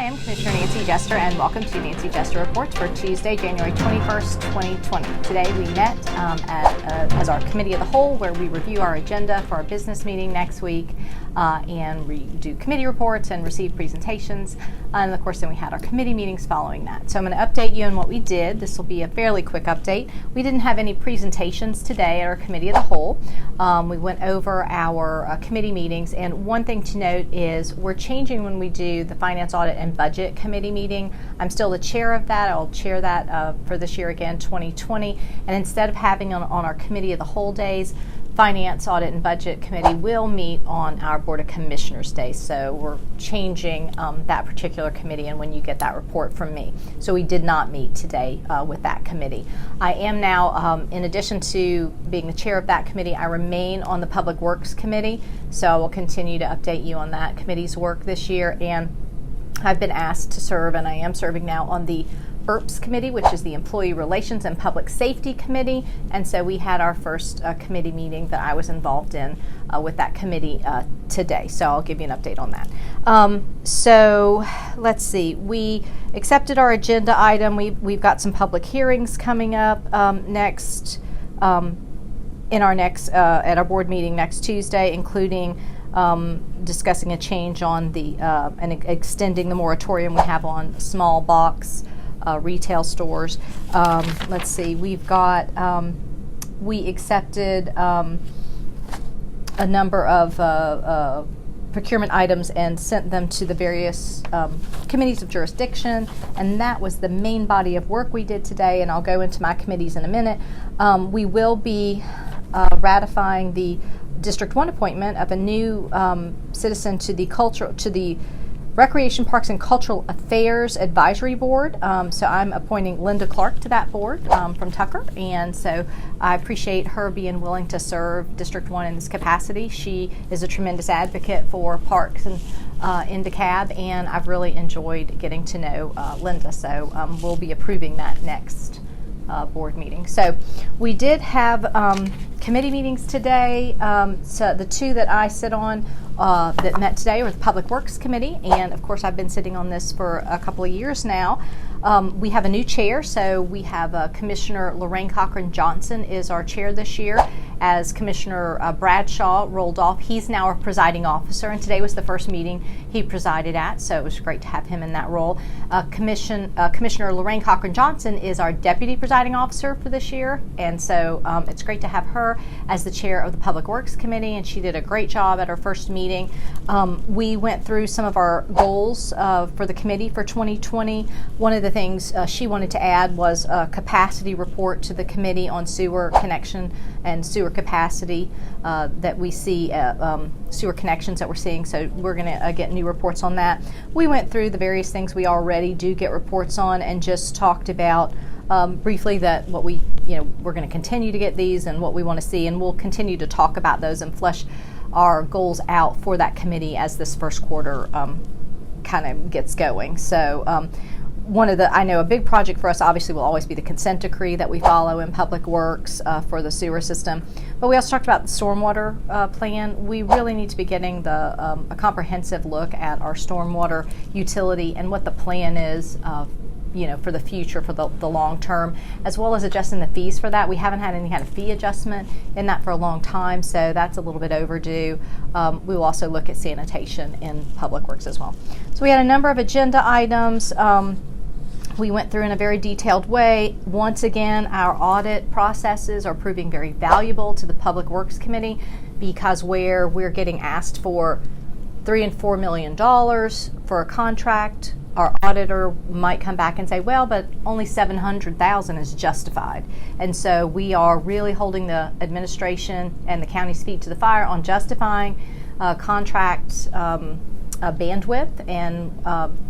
am Commissioner Nancy Jester, and welcome to Nancy Jester Reports for Tuesday, January 21st, 2020. Today we met as our Committee of the Whole, where we review our agenda for our business meeting next week, and we do committee reports and receive presentations. And of course, then we had our committee meetings following that. So I'm going to update you on what we did. This will be a fairly quick update. We didn't have any presentations today at our Committee of the Whole. We went over our committee meetings, and one thing to note is we're changing when we do the Finance, Audit, and Budget Committee meeting. I'm still the chair of that. I'll chair that for this year again, 2020. And instead of having on our Committee of the Whole days, Finance, Audit, and Budget Committee will meet on our Board of Commissioners Day. So we're changing that particular committee and when you get that report from me. So we did not meet today with that committee. I am now, in addition to being the chair of that committee, I remain on the Public Works Committee. So I will continue to update you on that committee's work this year. And I've been asked to serve, and I am serving now, on the ERPS Committee, which is the Employee Relations and Public Safety Committee. And so we had our first committee meeting that I was involved in with that committee today. So I'll give you an update on that. So let's see. We accepted our agenda item. We've got some public hearings coming up next in our next at our board meeting next Tuesday, including discussing a change on the and extending the moratorium we have on small box retail stores. Let's see, we've got, we accepted a number of procurement items and sent them to the various committees of jurisdiction, and that was the main body of work we did today, and I'll go into my committees in a minute. We will be ratifying the District 1 appointment of a new citizen to the Recreation, Parks, and Cultural Affairs Advisory Board. So I'm appointing Linda Clark to that board from Tucker, and so I appreciate her being willing to serve District 1 in this capacity. She is a tremendous advocate for parks and in DeKalb, and I've really enjoyed getting to know Linda, so we'll be approving that next board meeting. So we did have committee meetings today. So the two that I sit on that met today were the Public Works Committee, and of course I've been sitting on this for a couple of years now. We have a new chair, so we have Commissioner Lorraine Cochran Johnson is our chair this year, as Commissioner Bradshaw rolled off. He's now our presiding officer, and today was the first meeting he presided at, so it was great to have him in that role. Commissioner Lorraine Cochran Johnson is our deputy presiding officer for this year, and so it's great to have her as the chair of the Public Works Committee, and she did a great job at our first meeting. We went through some of our goals for the committee for 2020. One of the things she wanted to add was a capacity report to the committee on sewer connection and sewer capacity that we see, sewer connections that we're seeing. So we're going to get new reports on that. We went through the various things we already do get reports on and just talked about briefly that what we're going to continue to get these and what we want to see, and we'll continue to talk about those and flesh our goals out for that committee as this first quarter kind of gets going. So I know a big project for us obviously will always be the consent decree that we follow in Public Works for the sewer system. But we also talked about the stormwater plan. We really need to be getting a comprehensive look at our stormwater utility and what the plan is for the future, for the long term, as well as adjusting the fees for that. We haven't had any kind of fee adjustment in that for a long time, so that's a little bit overdue. We will also look at sanitation in Public Works as well. So we had a number of agenda items. We went through in a very detailed way. Once again, our audit processes are proving very valuable to the Public Works Committee, because where we're getting asked for $3 and $4 million for a contract, our auditor might come back and say, well, but only $700,000 is justified. And so we are really holding the administration and the county's feet to the fire on justifying contract bandwidth. And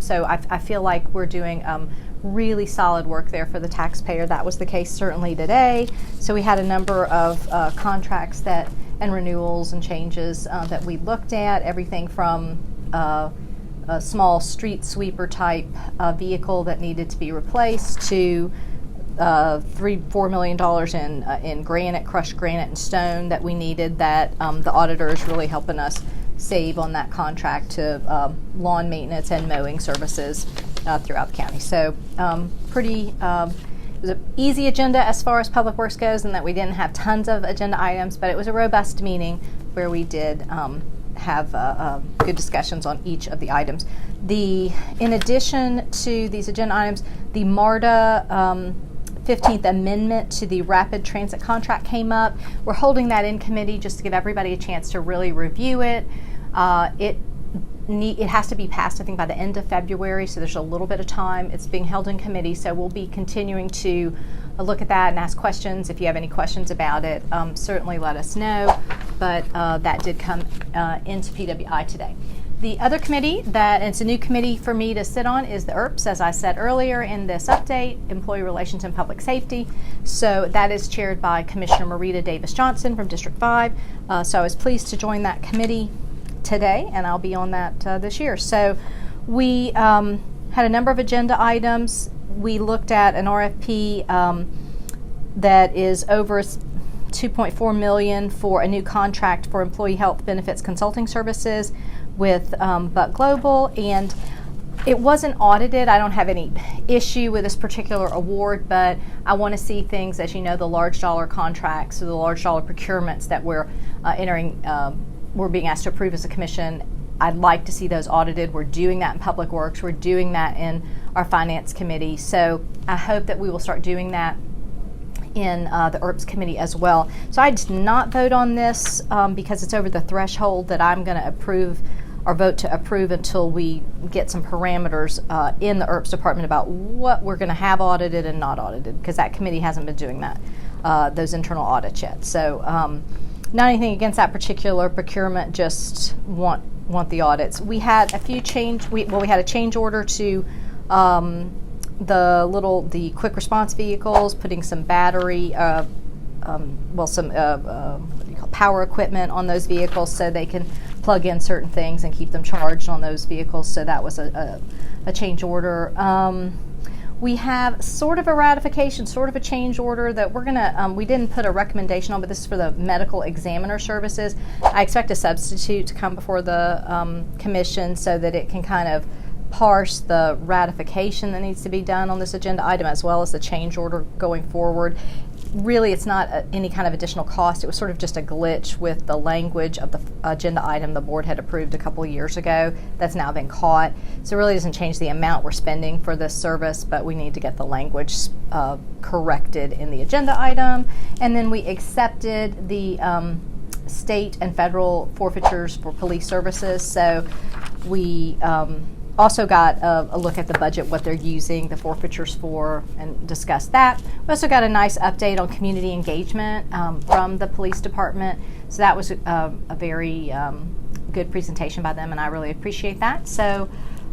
so I feel like we're doing really solid work there for the taxpayer. That was the case certainly today. So we had a number of contracts and renewals and changes that we looked at, everything from a small street sweeper type vehicle that needed to be replaced to $3-4 million in granite, crushed granite and stone that we needed, that the auditor is really helping us save on that contract to lawn maintenance and mowing services throughout the county. So it was an easy agenda as far as Public Works goes, and that we didn't have tons of agenda items, but it was a robust meeting where we did have good discussions on each of the items. In addition to these agenda items, the MARTA 15th Amendment to the Rapid Transit Contract came up. We're holding that in committee just to give everybody a chance to really review it. It has to be passed, I think, by the end of February, so there's a little bit of time. It's being held in committee, so we'll be continuing to look at that and ask questions. If you have any questions about it, certainly let us know. But that did come into PWI today. The other committee and it's a new committee for me to sit on, is the ERPS, as I said earlier in this update, Employee Relations and Public Safety. So that is chaired by Commissioner Marita Davis Johnson from District 5. So I was pleased to join that committee today, and I'll be on that this year. So we had a number of agenda items. We looked at an RFP that is over $2.4 million for a new contract for employee health benefits consulting services with Buck Global, and it wasn't audited. I don't have any issue with this particular award, but I want to see things, as you know, the large dollar contracts or the large dollar procurements that we're we're being asked to approve as a commission. I'd like to see those audited. We're doing that in Public Works. We're doing that in our Finance Committee. So I hope that we will start doing that in the ERPS committee as well. So I did not vote on this because it's over the threshold that I'm going to approve or vote to approve until we get some parameters in the ERPS department about what we're going to have audited and not audited, because that committee hasn't been doing that, those internal audits yet. So not anything against that particular procurement, just want the audits. We had a few we had a change order to the quick response vehicles, putting some battery, some power equipment on those vehicles so they can plug in certain things and keep them charged on those vehicles. So that was a change order. We have sort of a ratification, sort of a change order that we're gonna, we didn't put a recommendation on, but this is for the medical examiner services. I expect a substitute to come before the commission so that it can kind of parse the ratification that needs to be done on this agenda item, as well as the change order going forward. Really, it's not any kind of additional cost. It was sort of just a glitch with the language of the agenda item the board had approved a couple of years ago that's now been caught. So it really doesn't change the amount we're spending for this service, but we need to get the language corrected in the agenda item. And then we accepted the state and federal forfeitures for police services. So we also got a look at the budget, what they're using the forfeitures for, and discussed that. We also got a nice update on community engagement from the police department. So that was a very good presentation by them, and I really appreciate that. So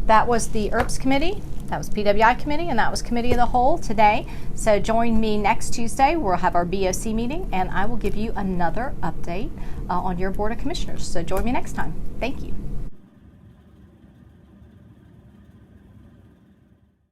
that was the ERPS committee, that was PWI committee, and that was committee of the whole today. So join me next Tuesday. We'll have our BOC meeting, and I will give you another update on your Board of Commissioners. So join me next time. Thank you.